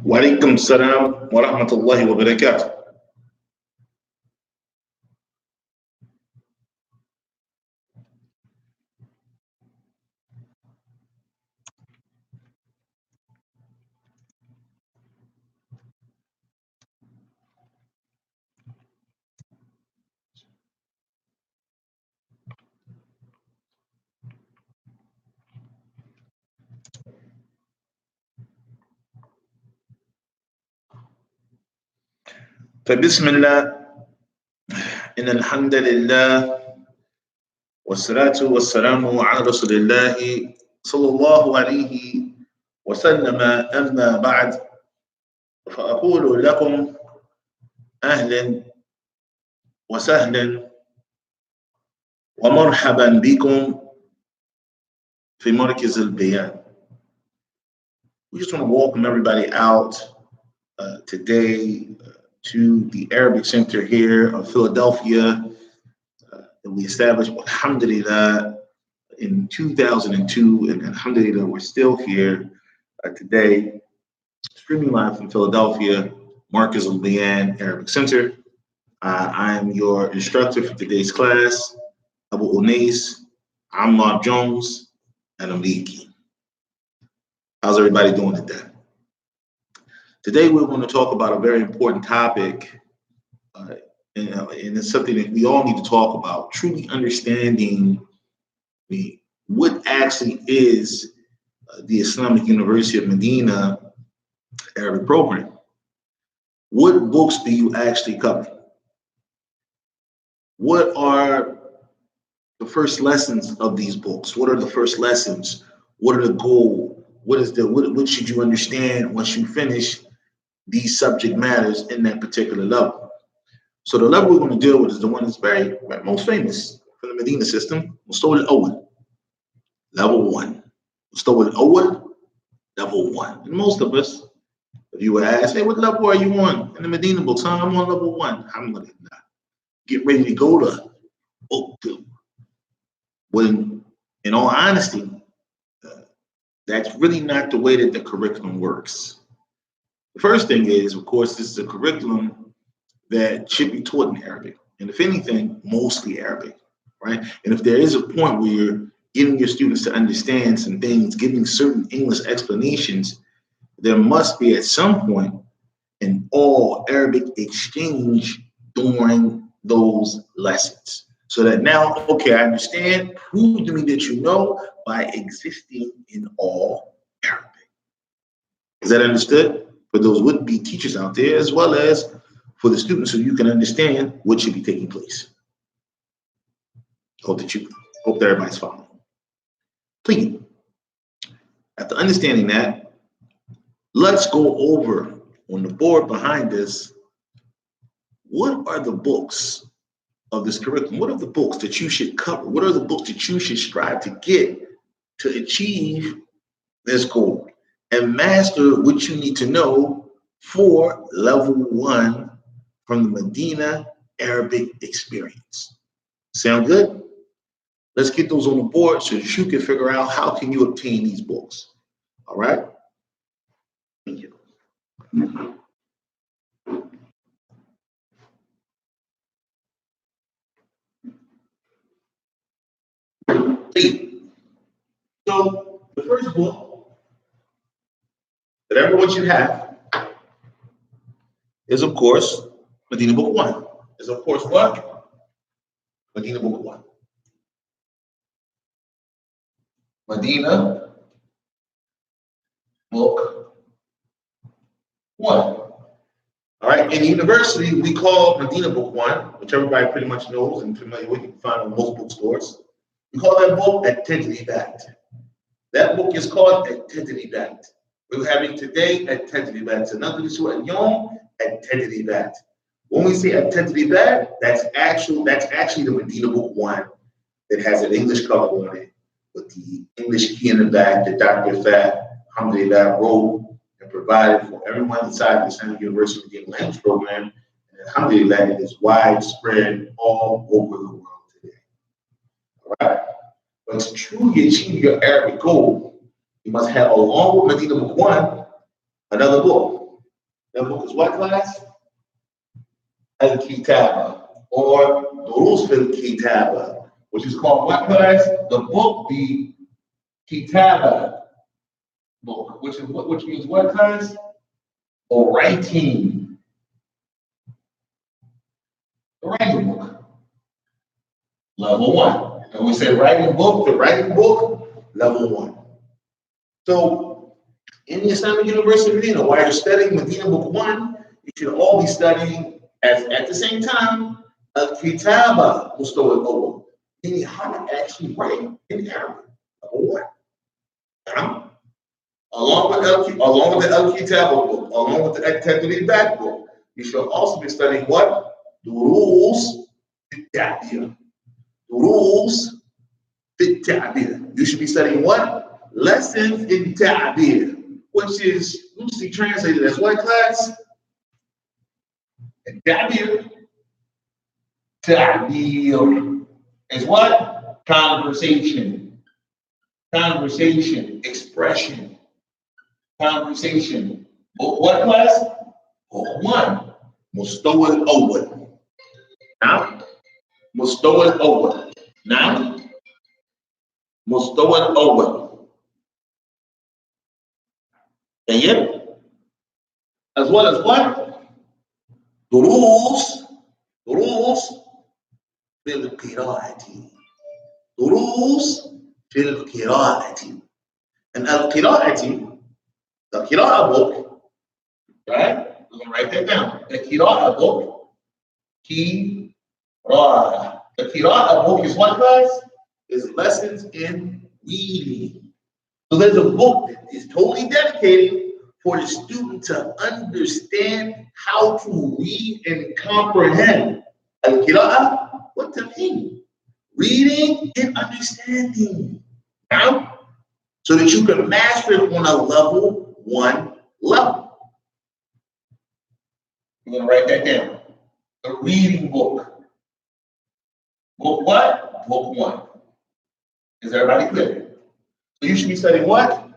وعليكم السلام ورحمة الله وبركاته. فبسم الله إن الحمد لله والصلاة والسلام على رسول الله صلى الله عليه وسلم. أما بعد فأقول لكم أهلا وسهلا ومرحبا بكم في مركز البيان. We just want to welcome everybody out today to the Arabic Center here of Philadelphia that we established, alhamdulillah, in 2002, and alhamdulillah, we're still here today, streaming live from Philadelphia, Marcus al-Bayan Arabic Center. I am your instructor for today's class, Abu Unais, Ammar Jones, and Amiki. How's everybody doing today? Today we're going to talk about a very important topic, and it's something that we all need to talk about, truly understanding what actually is the Islamic University of Madina Arabic program. What books do you actually cover? What are the first lessons of these books? What are the first lessons? What are the goals? What should you understand once you finish these subject matters in that particular level? So the level we're going to deal with is the one that's most famous from the Madina system, Mustawal al-Awwal, level 1. Mustawal al-Awwal, level 1. And most of us, if you were asked, hey, what level are you on in the Madina books? I'm on level 1. Alhamdulillah. Get ready to go to book 2. When, in all honesty, that's really not the way that the curriculum works. The first thing is, of course, this is a curriculum that should be taught in Arabic, and if anything, mostly Arabic, right? And if there is a point where you're getting your students to understand some things, giving certain English explanations, there must be at some point an all Arabic exchange during those lessons. So that now, okay, I understand, prove to me that you know by existing in all Arabic. Is that understood? For those would-be teachers out there, as well as for the students, so you can understand what should be taking place. Hope that everybody's following. Please, after understanding that, let's go over on the board behind us, what are the books of this curriculum? What are the books that you should cover? What are the books that you should strive to get to achieve this goal and master what you need to know for level 1 from the Madina Arabic experience? Sound good? Let's get those on the board so that you can figure out how can you obtain these books. All right? Thank you. So the first book that everyone should have is, of course, Madina Book 1. Is, of course, what? Madina Book 1. Madina Book 1. All right, in university, we call Madina Book 1, which everybody pretty much knows and familiar with. You can find on most bookstores. We call that book At-Tadribat. That book is called At-Tadribat. We're having today At-Tadribat. Another Yom At-Tadribat. When we say At-Tadribat, that's actually the Madina Book 1 that has an English cover on it with the English key in the back that Dr. Fat, alhamdulillah, wrote and provided for everyone inside the Islamic University Madina Language Program. And alhamdulillah, it is widespread all over the world today. All right. But to truly achieve your Arabic goal, you must have, along with Madina Book 1, another book. That book is what class? Al-Kitaba, or Durus fil-Kitaba, which is called what class? The book, the Kitaba book, which means what class? Or writing. The writing book. Level 1. And we say writing book, the writing book, level 1. So in the Islamic University of Medina, while you're studying Medina Book 1, you should all be studying at the same time Al-Kitaba Mustawa al-Awwal, meaning how to actually write in Arabic. Level 1. Now, along with the Al-Kitaba book, along with the At-Taqrib back book, you should also be studying what? Durus fit-Ta'bir. Durus fit-Ta'bir. You should be studying what? Lessons in Ta'bir, which is loosely translated as what class? Ta'bir. Ta'bir is what? Conversation. Conversation. Expression. Conversation. What class? Book 1. Mustawa al-Awwal. Now, Mustawa al-Awwal. Now, Mustawa al-Awwal. Tayyib. As well as what? Durus fil-Qira'ati. Durus fil-Qira'ati. And al-Qira'ati, the Qira'ah book, right? We're going to write that down. The Qira'ah book, Qira'ah. The Qira'ah book is what class? Is lessons in reading. So there's a book that is totally dedicated for the student to understand how to read and comprehend. Al-Qira'ah, what does it mean? Reading and understanding. Now, so that you can master it on a level 1 level. We're going to write that down. The reading book. Book what? Book 1. Is everybody clear? So you should be studying what?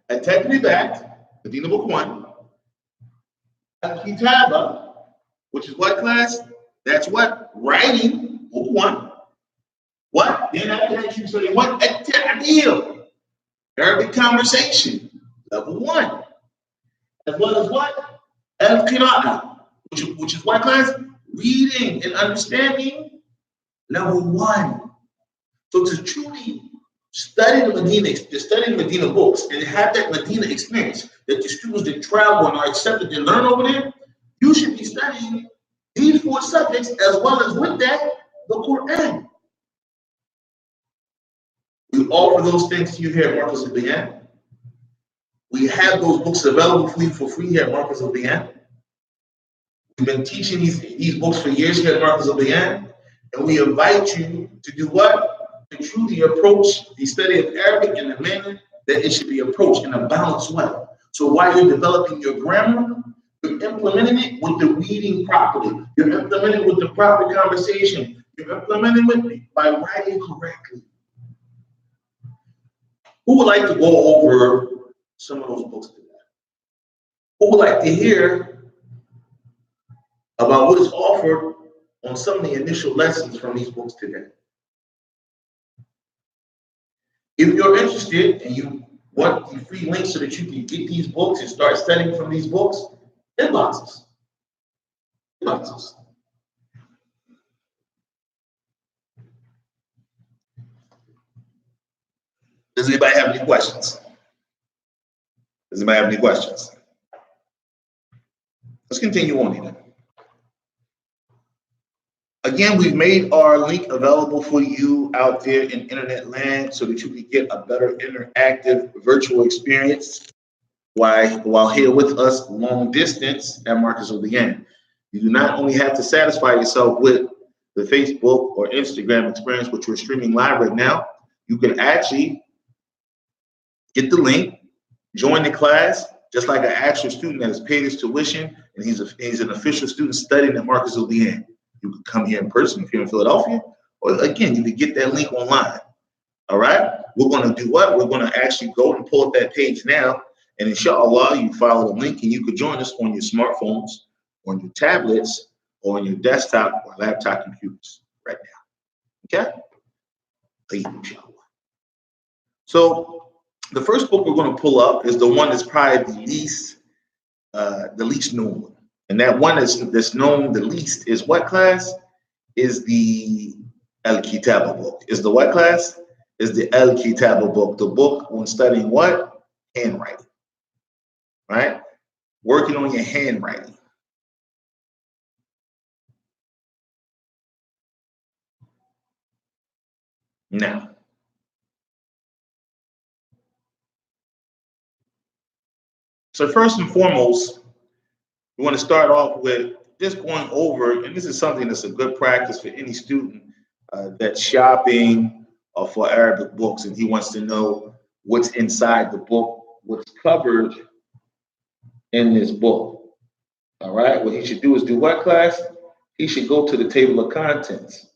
At-Taqrib back, Medina Book 1. Al-Kitaba, which is what class? That's what? Writing, Book 1. What? Then after that, you should be studying what? At-Ta'bir. Arabic conversation, level 1. As well as what? Al-Qira'ah, which is what class? Reading and understanding, level 1. So to truly study the Medina books and have that Medina experience that the students that travel and are accepted and learn over there, you should be studying these 4 subjects as well as with that, the Quran. We offer those things to you here at Marcus of Bayan. We have those books available for you for free here at Marcus of Bayan. We've been teaching these books for years here at Marcus of Bayan, and we invite you to do what? To truly approach the study of Arabic in the manner that it should be approached in a balanced way. So while you're developing your grammar, you're implementing it with the reading properly. You're implementing it with the proper conversation. You're implementing it by writing correctly. Who would like to go over some of those books today? Who would like to hear about what is offered on some of the initial lessons from these books today? If you're interested and you want the free link so that you can get these books and start studying from these books, inbox us. Inbox us. Does anybody have any questions? Does anybody have any questions? Let's continue on here. Again, we've made our link available for you out there in internet land so that you can get a better interactive virtual experience while here with us long distance at Marcus of the End. You do not only have to satisfy yourself with the Facebook or Instagram experience, which we're streaming live right now. You can actually get the link, join the class, just like an actual student that has paid his tuition, and he's an official student studying at Marcus of the End. You can come here in person if you're in Philadelphia, or again, you can get that link online. All right, we're going to do what? We're going to actually go and pull up that page now, And inshallah, you follow the link and you could join us on your smartphones, on your tablets, or on your desktop or laptop computers right now. Okay? Inshallah. So the first book we're going to pull up is the one that's probably the least known. And that one that's known the least is what class? Is the Al-Kitaba book. Is the what class? Is the Al-Kitaba book. The book on studying what? Handwriting. Right? Working on your handwriting. Now, so first and foremost, we want to start off with just going over, and this is something that's a good practice for any student that's shopping for Arabic books, and he wants to know what's inside the book, what's covered in this book. All right, what he should do is do what class? He should go to the table of contents,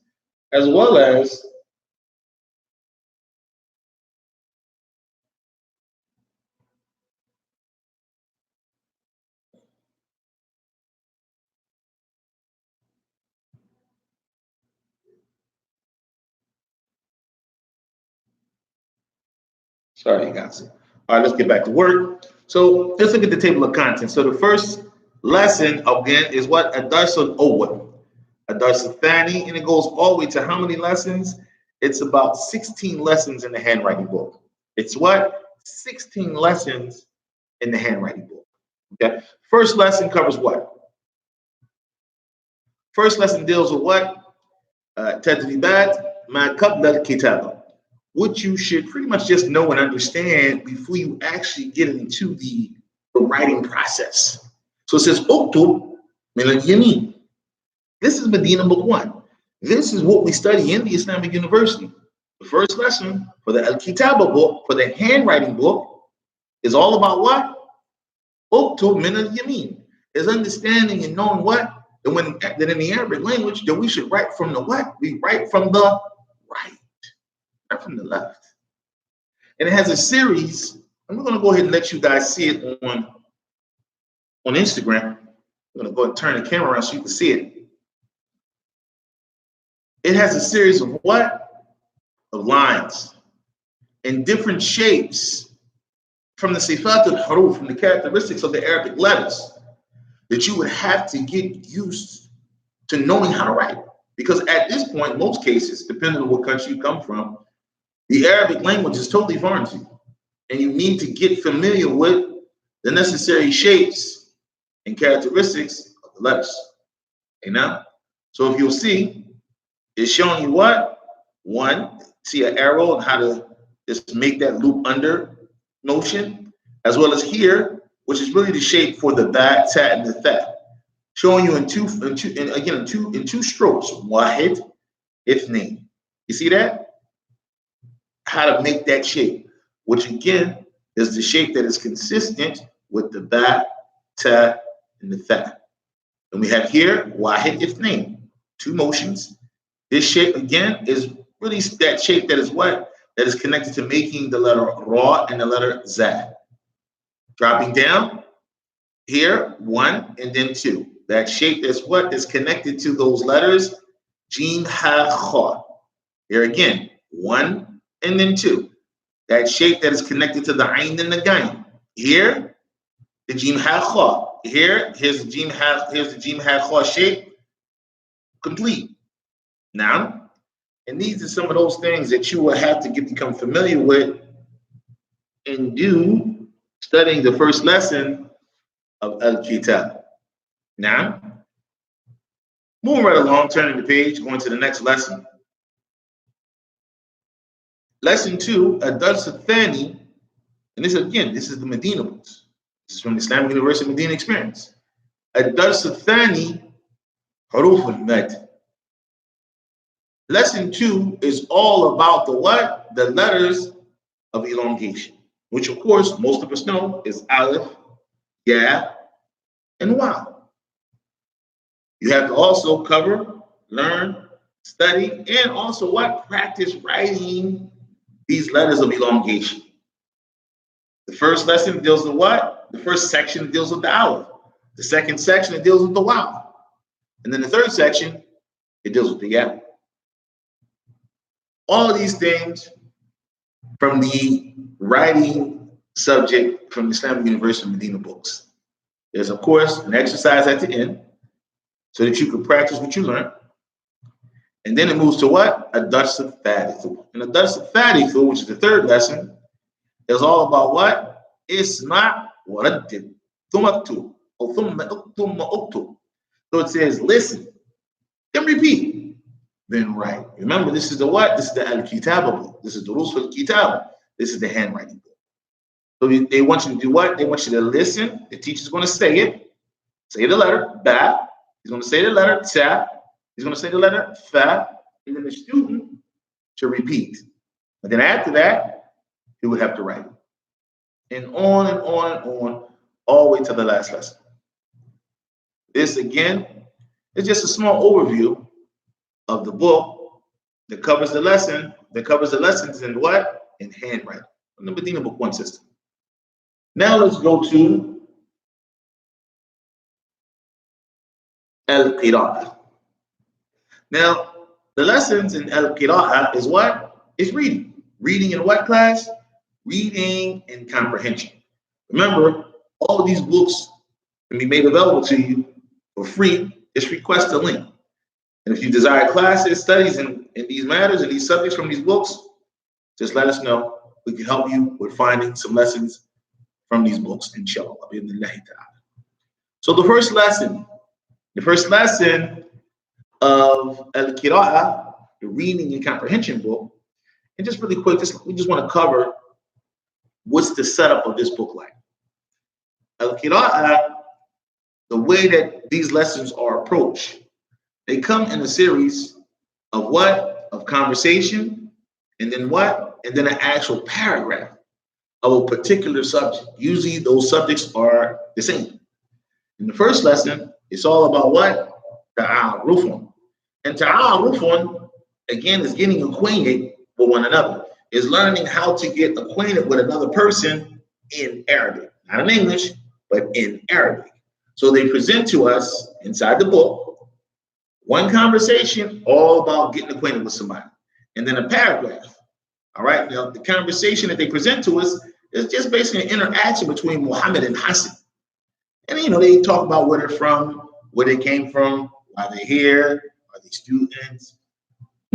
as well as sorry, you guys. All right, let's get back to work. So let's look at the table of contents. So the first lesson again is what? Ad-Dars al-Awwal. Ad-Dars al-Thani, and it goes all the way to how many lessons? It's about 16 lessons in the handwriting book. It's what? 16 lessons in the handwriting book. Okay. First lesson covers what? First lesson deals with what? Tadribat ma qabla al-kitaba. What you should pretty much just know and understand before you actually get into the writing process. So it says, Uktub min al-Yamin. This is Madina Book 1. This is what we study in the Islamic University. The first lesson for the Al-Kitaba book, for the handwriting book, is all about what? Uktub min al-Yamin. Is understanding and knowing what? That in the Arabic language, that we should write from the what? We write from the right. Not from the left. And it has a series. I'm going to go ahead and let you guys see it on Instagram. I'm going to go and turn the camera around so you can see it. It has a series of what? Of lines in different shapes from the sifat al-huruf, from the characteristics of the Arabic letters that you would have to get used to knowing how to write. Because at this point, in most cases, depending on what country you come from, the Arabic language is totally foreign to you, and you need to get familiar with the necessary shapes and characteristics of the letters. Okay, now, so if you'll see, it's showing you what? One, see an arrow and how to just make that loop under motion, as well as here, which is really the shape for the ba, ta, and the tha, showing you in two strokes. Wahid, ithnain. You see that? How to make that shape, which again is the shape that is consistent with the ba, ta, and the tha. And we have here wahid ithnain, two motions. This shape again is really that shape that is what? That is connected to making the letter ra and the letter za. Dropping down here, one and then two. That shape is what is connected to those letters jim, ha, kha. Here again, one and then two. That shape that is connected to the ayn and the gain. Here, the jim, ha, kha. Here's the jim, ha, kha shape. Complete. Now, and these are some of those things that you will have to become familiar with and do studying the first lesson of Al-Kitab. Now, moving right along, turning the page, going to the next lesson. Lesson 2, Ad-Dars al-Thani, and this is the Madina books. This is from the Islamic University Madina experience. Ad-Dars al-Thani, Huruf al-Mad. Lesson 2 is all about the what? The letters of elongation, which of course most of us know is Aleph, Ya, and Waw. You have to also cover, learn, study, and also what? Practice writing these letters of elongation. The first lesson deals with what? The first section deals with the aleph. The second section, it deals with the waw. And then the third section, it deals with the ya. All of these things from the writing subject from the Islamic University of Medina books. There's, of course, an exercise at the end so that you can practice what you learn. And then it moves to what? A dars al-thalithu. And a dars al-thalithu, which is the third lesson, is all about what? Isma' wa raddid. Thumma uktub. Or thumma uktub. So it says, listen, then repeat, then write. Remember, this is the what? This is the al-kitaba book. This is the rules for the kitab. This is the handwriting book. So they want you to do what? They want you to listen. The teacher's going to say it. Say the letter, ba. He's going to say the letter, ta. He's going to say the letter, fa. And then the student should repeat. But then after that, he would have to write it. And on and on and on, all the way to the last lesson. This, again, is just a small overview of the book that covers the lesson, that covers the lessons in what? In handwriting, from the Medina Book 1 system. Now let's go to al-qira'ah. Now, the lessons in al-qira'ah is what? It's reading. Reading in what class? Reading and comprehension. Remember, all of these books can be made available to you for free. Just request a link. And if you desire classes, studies in these matters and these subjects from these books, just let us know. We can help you with finding some lessons from these books, inshallah. So the first lesson of al-qira'ah, the reading and comprehension book, and just really quick, we just want to cover what's the setup of this book like. Al-qira'ah, the way that these lessons are approached, they come in a series of what? Of conversation, and then what? And then an actual paragraph of a particular subject. Usually those subjects are the same. In the first lesson, it's all about what? Ta'arufun. And ta'arufun, again, is getting acquainted with one another. Is learning how to get acquainted with another person in Arabic. Not in English, but in Arabic. So they present to us inside the book one conversation all about getting acquainted with somebody. And then a paragraph. All right. Now, the conversation that they present to us is just basically an interaction between Muhammad and Hassan. And, they talk about where they're from, where they came from, why they're here, are they students,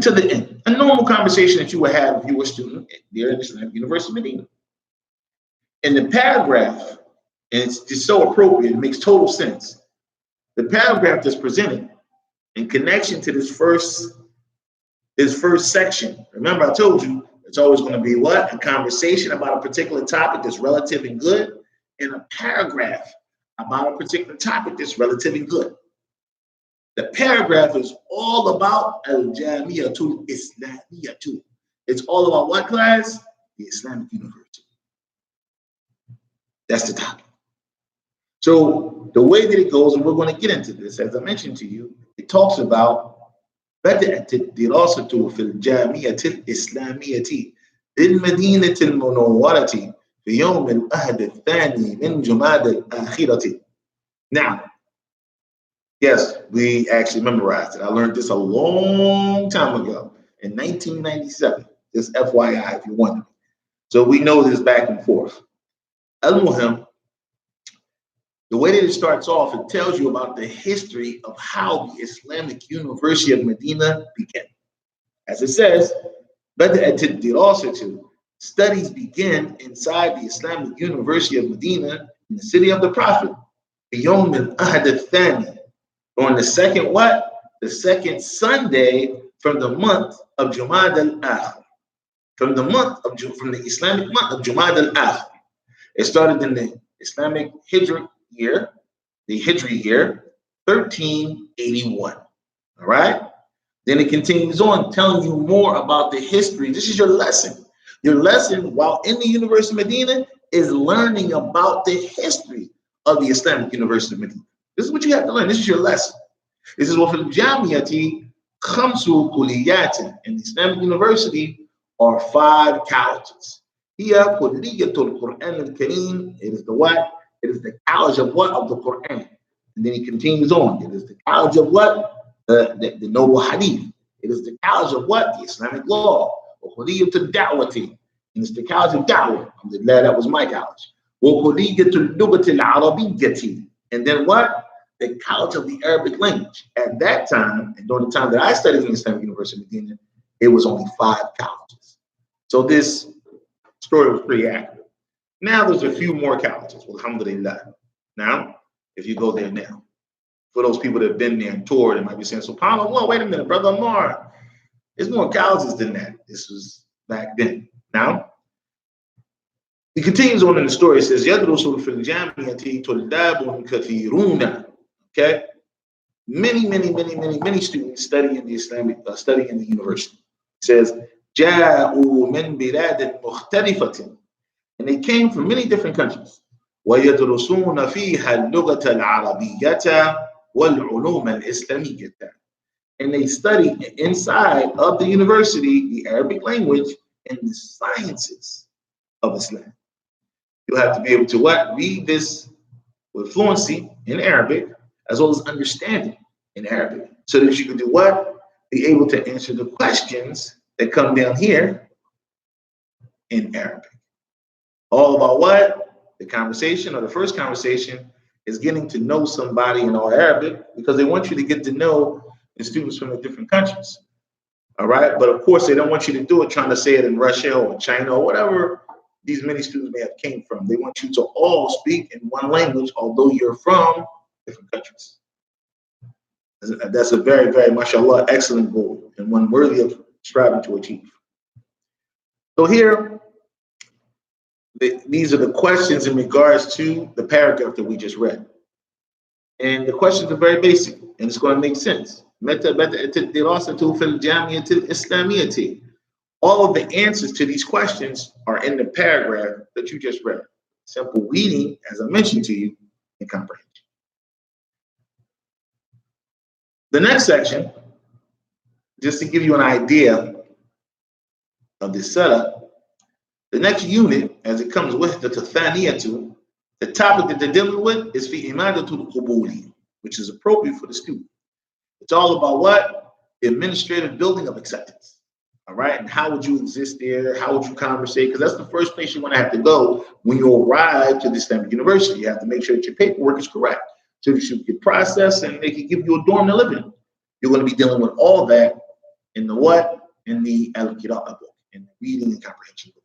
to the end. A normal conversation that you would have if you were a student there at the Islamic University of Medina. In the paragraph, and it's just so appropriate, it makes total sense. The paragraph that's presented in connection to this first section. Remember, I told you it's always going to be what? A conversation about a particular topic that's relative and good, and a paragraph about a particular topic that's relative and good. The paragraph is all about al-jamiyatul islamiyatu. It's all about what class? The Islamic University. That's the topic. So the way that it goes, and we're going to get into this, as I mentioned to you, it talks about بدأت الدراسة في الجامعة الإسلامية بالمدينة المنورة في يوم الأحد الثاني من جمادى الآخرة. Now, yes, we actually memorized it. I learned this a long time ago in 1997. Just FYI, if you wonder. So we know this back and forth. Al-Muhim, the way that it starts off, it tells you about the history of how the Islamic University of Medina began. As it says, studies begin inside the Islamic University of Medina in the city of the Prophet. On the second what? The second Sunday from the month of Jumad al-Akhir. From the Islamic month of Jumad al-Akhir. It started in the Islamic Hijri year, 1381. All right? Then it continues on telling you more about the history. This is your lesson. Your lesson while in the University of Medina is learning about the history of the Islamic University of Medina. This is what you have to learn. This is your lesson. This is what Jamiati Khamsu Kuliyatin in the Islamic University are 5 colleges. هي كلية القرآن الكريم. It is the what? It is the college of what? Of the Quran. And then he continues on. It is the college of what? The noble hadith. It is the college of what? The Islamic law. وكلية الدعوة. And it's the college of da'wah. Alhamdulillah, that was my college. وكلية اللغة العربية. And then what? The college of the Arabic language. At that time, and during the time that I studied in Islamic University of Medina, it was only 5 colleges. So this story was pretty accurate. Now there's a few more colleges. Well, alhamdulillah. Now, if you go there now, for those people that have been there and toured, they might be saying, SubhanAllah, wait a minute, Brother Amar. There's more colleges than that. This was back then. Now, he continues on in the story. It says, يَدْرُسُ فِي الْجَامِعَةِ طُلَّابٌ كَثِيرُونَ. Okay? Many students study in the Islamic, study in the university. It says, جَاءُوا مِنْ بِلَادٍ مُخْتَلِفَةٍ. And they came from many different countries. وَيَدْرُسُونَ فِيهَا اللُّغَةَ الْعَرَبِيَّةَ وَالْعُلُومَ الْإِسْلَامِيَّةَ. And they study inside of the university the Arabic language and the sciences of Islam. You'll have to be able to what? Read this with fluency in Arabic, as well as understand it in Arabic, so that you can do what? Be able to answer the questions that come down here in Arabic. All about what? The conversation, or the first conversation, is getting to know somebody in all Arabic, because they want you to get to know the students from the different countries. All right? But of course, they don't want you to do it trying to say it in Russia or China or whatever these many students may have came from. They want you to all speak in one language, although you're from different countries. That's a very, very, mashallah, excellent goal, and one worthy of striving to achieve. So here, these are the questions in regards to the paragraph that we just read. And the questions are very basic, and it's going to make sense. All of the answers to these questions are in the paragraph that you just read. Simple reading, as I mentioned to you, and comprehension. The next section, just to give you an idea of this setup, the next unit, as it comes with the tathaniyatu, the topic that they're dealing with is fi imadatul qubuli, which is appropriate for the student. It's all about what? The administrative building of acceptance. All right, and how would you exist there? How would you conversate? Because that's the first place you're going to have to go when you arrive to the Islamic University. You have to make sure that your paperwork is correct, so that you can get processed and they can give you a dorm to live in. You're going to be dealing with all that in the what? In the al-qira'ah book, in the reading and comprehension book.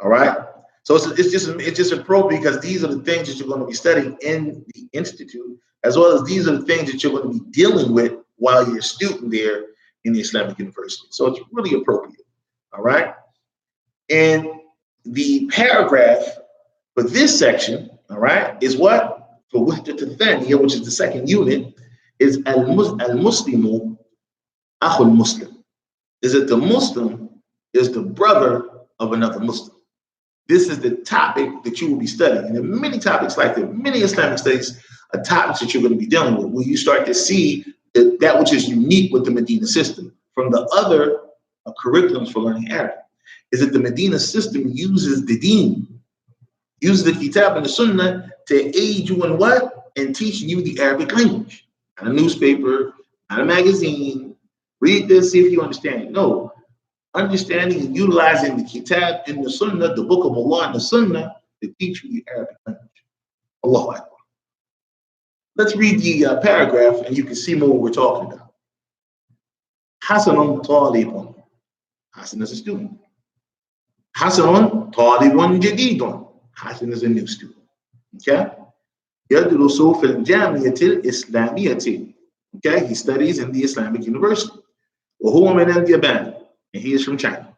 All right. So it's just appropriate, because these are the things that you're going to be studying in the institute, as well as these are the things that you're going to be dealing with while you're a student there in the Islamic University. So it's really appropriate. All right. And the paragraph for this section, all right, is what? For Wahdat al-Thaniya, which is the second unit, is al-Muslimu akhul Muslim. Is that the Muslim is the brother of another Muslim. This is the topic that you will be studying. And there are many topics like that, many Islamic studies are topics that you're going to be dealing with, where you start to see that which is unique with the Madina system from the other curriculums for learning Arabic, is that the Madina system uses the deen, uses the kitab and the sunnah to aid you in what? In teaching you the Arabic language. Not a newspaper, not a magazine. Read this, see if you understand it. No. Understanding and utilizing the kitab and the sunnah, the book of Allah and the sunnah, to teach you the Arabic language. Allahu Akbar. Let's read the paragraph and you can see more what we're talking about. Hasanun talibun. Hasan is a student. Hasanun talibun jadidun. Hasan is a new student. Okay? Yadrusu fil jamiyatil islamiyyati. Okay? He studies in the Islamic University. Wa huwa min al-Yaban. And he is from China.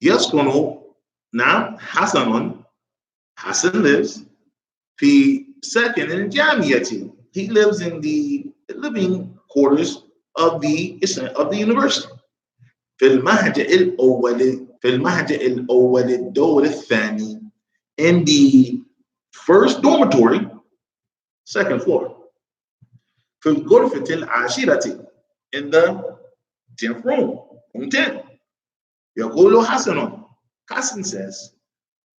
Yaskunu. Now, Hasanun. Hasan lives. Fi second in Jamiyati. He lives in the living quarters of the university. في المهجة الأول الدور الثاني, in the first dormitory, second floor. في الغرفة العاشرة, in the 10th room, room 10. يقول حسن. Hassan says,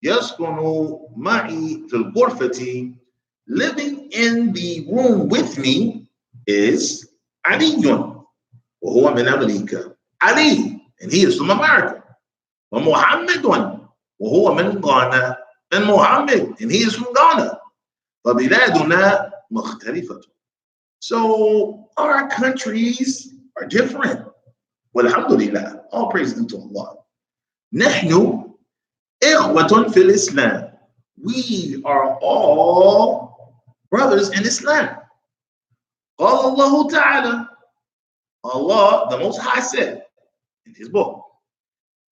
Yaskunu ma'i fil ghurfati, living in the room with me is Aliyun, wa huwa min America. Ali, and he is from America. Wa Muhammadun, wa huwa min Ghana. And Muhammad, and he is from Ghana. فَبِلَادُنَا مُخْتَلِفَةٌ. So our countries are different. Walhamdulillah, all praise due to Allah. نحن إخوة في الإسلام. We are all brothers in Islam. قال الله تعالى, Allah, the Most High, said in His book,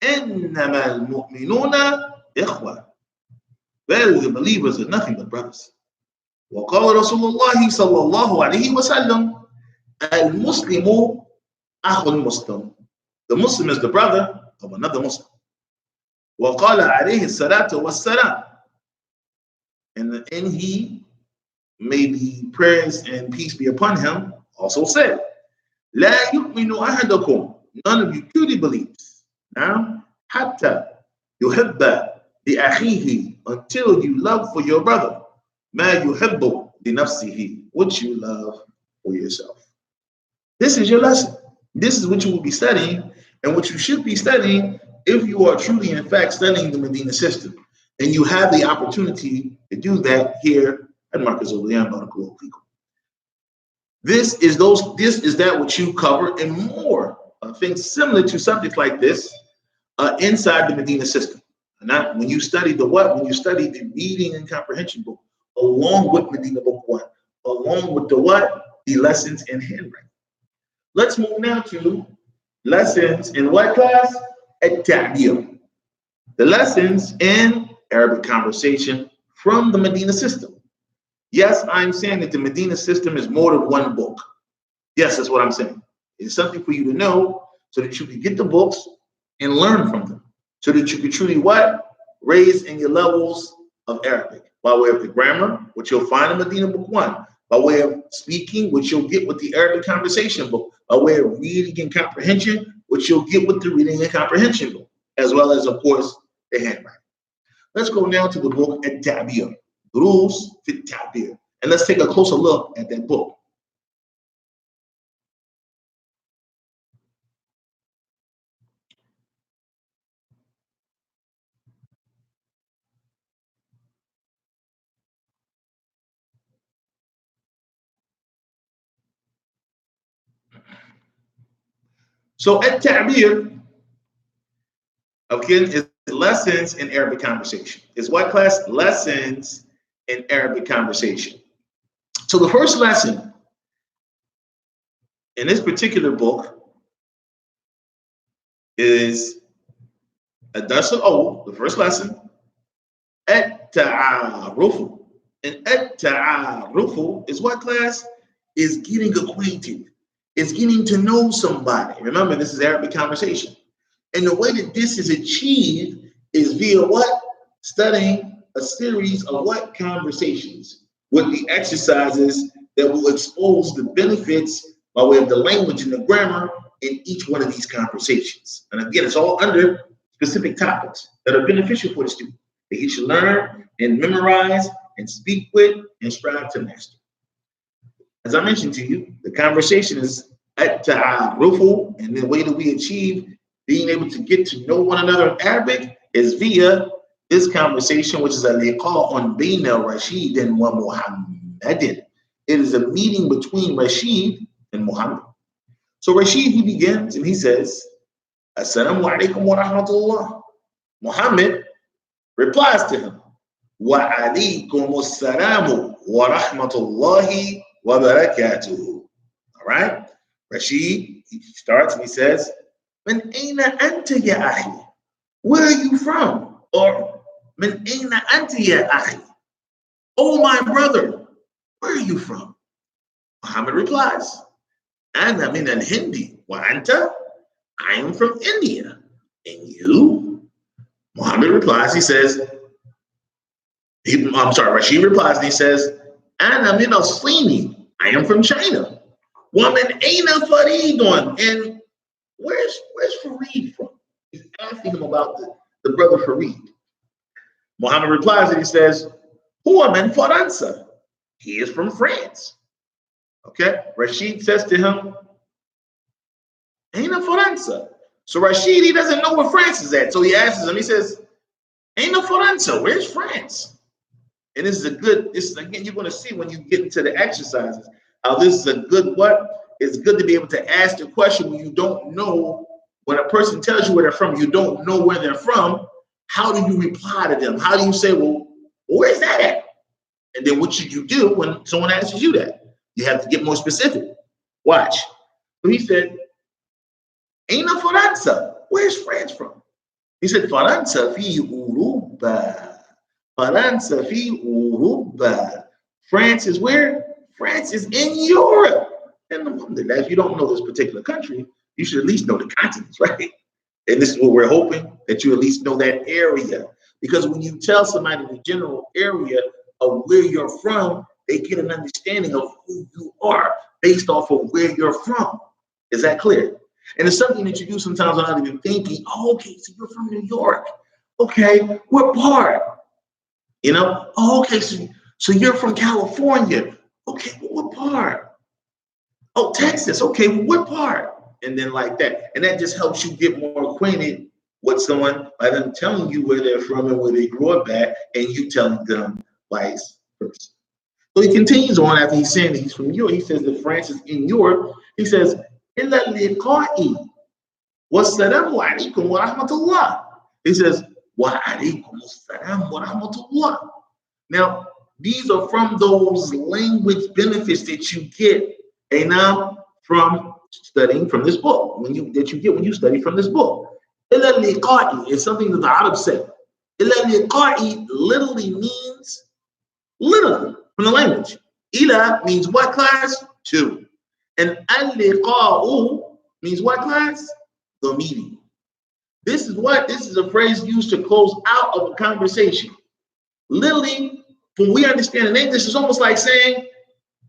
إنما المؤمنون إخوة. Well, the believers are nothing but brothers. وقال رسول الله صلى الله عليه وسلم, المسلم أخو المسلم. The Muslim is the brother of another Muslim. وقال عليه الصلاة والسلام, and he, may the prayers and peace be upon him, also said, لا يؤمن أحدكم, none of you truly believes. Now, حتى يحب لأخيه, until you love for your brother, ما يحب لنفسه, what you love for yourself. This is your lesson. This is what you will be studying, and what you should be studying if you are truly, in fact, studying the Madina system. And you have the opportunity to do that here at Marcus Olean Barakallahu Fikum. This is that which you cover and more things similar to subjects like this inside the Madina system. Not when you study the what? When you study the reading and comprehension book, along with Medina Book 1, along with the what? The lessons in handwriting. Let's move now to lessons in what class? At-Ta'bir. The lessons in Arabic conversation from the Medina system. Yes, I'm saying that the Medina system is more than one book. Yes, that's what I'm saying. It's something for you to know so that you can get the books and learn from them. So that you can truly what? Raise in your levels of Arabic. By way of the grammar, which you'll find in Medina Book 1. By way of speaking, which you'll get with the Arabic conversation book. By way of reading and comprehension, which you'll get with the reading and comprehension book. As well as, of course, the handwriting. Let's go now to the book At-Ta'bir. Rules Fit Ta'bir. And let's take a closer look at that book. So At-Ta'bir, again, is lessons in Arabic conversation. Is what class? Lessons in Arabic conversation. So the first lesson in this particular book is Ad-Dars al-Awwal, the first lesson, At-Ta'arufu. And At-Ta'arufu is what class? Is getting acquainted. It's getting to know somebody. Remember, this is Arabic conversation. And the way that this is achieved is via what? Studying a series of what? Conversations with the exercises that will expose the benefits by way of the language and the grammar in each one of these conversations. And again, it's all under specific topics that are beneficial for the student that he should learn and memorize and speak with and strive to master. As I mentioned to you, the conversation is at-ta'arufu, and the way that we achieve being able to get to know one another in Arabic is via this conversation, which is a liqa'un bayna Rashid and wa Muhammadin. It is a meeting between Rashid and Muhammad. So Rashid, he begins and he says, Assalamu alaikum wa rahmatullah. Muhammad replies to him, Wa alaikum assalamu wa rahmatullahi wa barakatuhu. All right? Rashid, he starts and he says, Min aina anta ya akhi? Where are you from? Or Min aina anta ya akhi? Oh, my brother, where are you from? Muhammad replies, Ana min al-Hindi wa anta? I am from India. And you? Muhammad replies, he says, Rashid replies and he says, Ana min al-Sini. I am from China. Wa min aina Faridun? And where's Farid from? He's asking him about the brother Farid. Muhammad replies and he says, Huwa min Faransa. He is from France. Okay. Rashid says to him, Aina Faransa. So Rashid, he doesn't know where France is at. So he asks him, he says, Aina Faransa, where's France? And this is again, you're going to see when you get into the exercises, how this is a good what? It's good to be able to ask the question when you don't know, when a person tells you where they're from, you don't know where they're from. How do you reply to them? How do you say, well, where's that at? And then what should you do when someone asks you that? You have to get more specific. Watch. So he said, Aina Faransa. Where's France from? He said, Faransa fi Uruba. Faransa fi Uruba. France is where? France is in Europe. And if you don't know this particular country, you should at least know the continents, right? And this is what we're hoping, that you at least know that area. Because when you tell somebody the general area of where you're from, they get an understanding of who you are based off of where you're from. Is that clear? And it's something that you do sometimes without even thinking, oh, okay, so you're from New York. Okay, what part? You know, oh, okay, so you're from California. Okay, well, what part? Oh, Texas. Okay, well, what part? And then like that. And that just helps you get more acquainted with someone by them telling you where they're from and where they grew up at, and you telling them vice versa. So he continues on after he's saying that he's from Europe. He says that France is in Europe. He says, إِلَّا اللِّقَاءِ وَالسَّلَامُ عَلَيْكُمْ وَرَحْمَةُ اللَّهِ. He says, وَعَلَيْكُمُ السَّلَامُ وَرَحْمَةُ اللَّهِ. Now, these are from those language benefits that you get, and now from studying from this book, when you study from this book. إِلَّا اللِّقَاءِ is something that the Arabs say. إِلَّا اللِّقَاءِ literally from the language. Ila means what class? To. And al-liqa'u means what class? The meeting. This is a phrase used to close out of a conversation. Literally, when we understand in English, it's almost like saying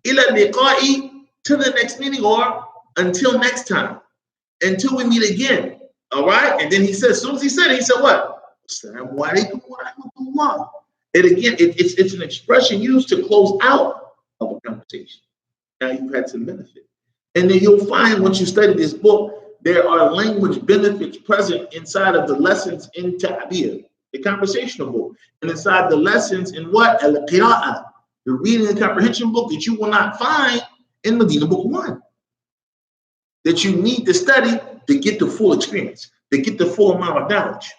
ila liqa'i, to the next meeting, or until next time, until we meet again. All right? And then he says, as soon as he said it, he said what? Assalamu alaikum wa rahmatullah. And again, it's an expression used to close out of a conversation. Now you've had some benefit. And then you'll find once you study this book, there are language benefits present inside of the lessons in Ta'bir, the conversational book, and inside the lessons in what? Al-Qira'ah, the reading and comprehension book that you will not find in Madina Book 1. That you need to study to get the full experience, to get the full amount of knowledge,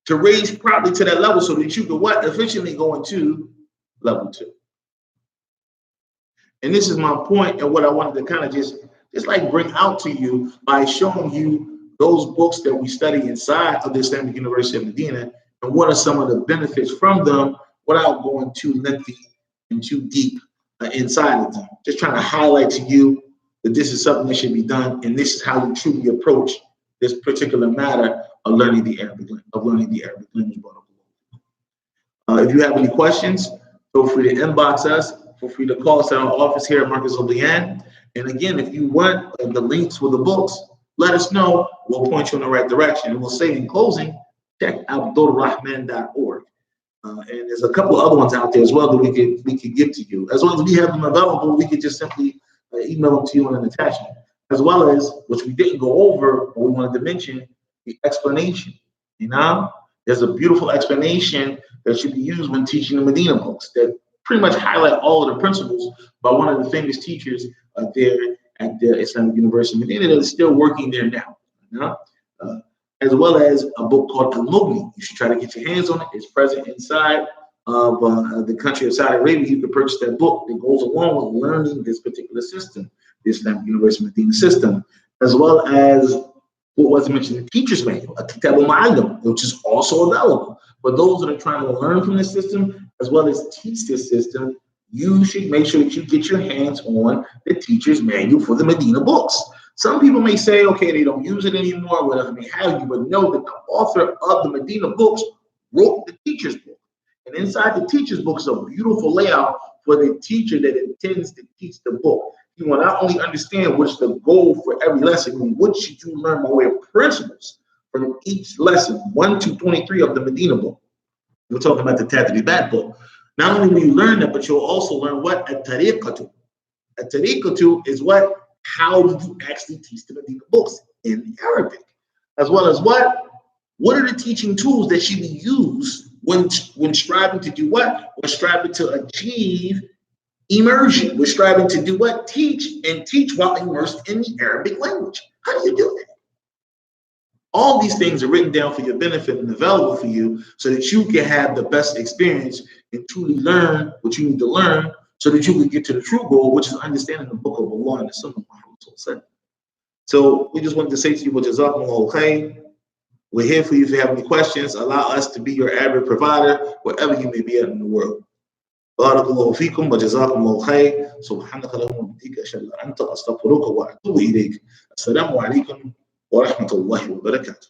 to raise properly to that level so that you can what? Efficiently go into level 2. And this is my point and what I wanted to kind of just like bring out to you by showing you those books that we study inside of the Islamic University of Medina and what are some of the benefits from them without going too lengthy and too deep inside of them. Just trying to highlight to you that this is something that should be done, and this is how you truly approach this particular matter of learning the Arabic language. If you have any questions, feel free to inbox us. Feel free to call us at our office here at Marcus Olean. And again, if you want the links for the books, let us know. We'll point you in the right direction. And we'll say in closing, check abdulrahman.org. And there's a couple of other ones out there as well that we could give to you. As long as we have them available, we could just simply email them to you in an attachment. As well as, which we didn't go over, but we wanted to mention, the explanation. You know, there's a beautiful explanation that should be used when teaching the Medina books that pretty much highlight all of the principles by one of the famous teachers there at the Islamic University of Medina that is still working there now. You know? As well as a book called Al-Mughni. You should try to get your hands on it. It's present inside of the country of Saudi Arabia. You can purchase that book that goes along with learning this particular system, the Islamic University of Medina system, as well as what was mentioned, the teacher's manual, a Kitab al-Mu'allim, which is also available. For those that are trying to learn from this system, as well as teach this system, you should make sure that you get your hands on the teacher's manual for the Medina books. Some people may say, okay, they don't use it anymore, whatever may have you, but know that the author of the Medina books wrote the teacher's book. And inside the teacher's book is a beautiful layout for the teacher that intends to teach the book. You will not only understand what's the goal for every lesson, what should you learn by way of principles, from each lesson, 1 to 23 of the Medina book. We're talking about the Tadribat book. Not only will you learn that, but you'll also learn what? At-tariqatu. At-tariqatu is what? How do you actually teach the Medina books in Arabic? As well as what? What are the teaching tools that should be used when striving to do what? When striving to achieve immersion. We're striving to do what? Teach and teach while immersed in the Arabic language. How do you do that? All these things are written down for your benefit and available for you so that you can have the best experience and truly learn what you need to learn so that you can get to the true goal, which is understanding the book of Allah and the Sunnah of Muhammad. So we just wanted to say to you, Jazakumullahu khair. We're here for you if you have any questions. Allow us to be your average provider wherever you may be at in the world. بارك الله فيكم وجزاكم الله خير سبحانك اللهم وبحمدك أشهد أن لا إله إلا أنت أستغفرك وأتوب إليك السلام عليكم ورحمة الله وبركاته.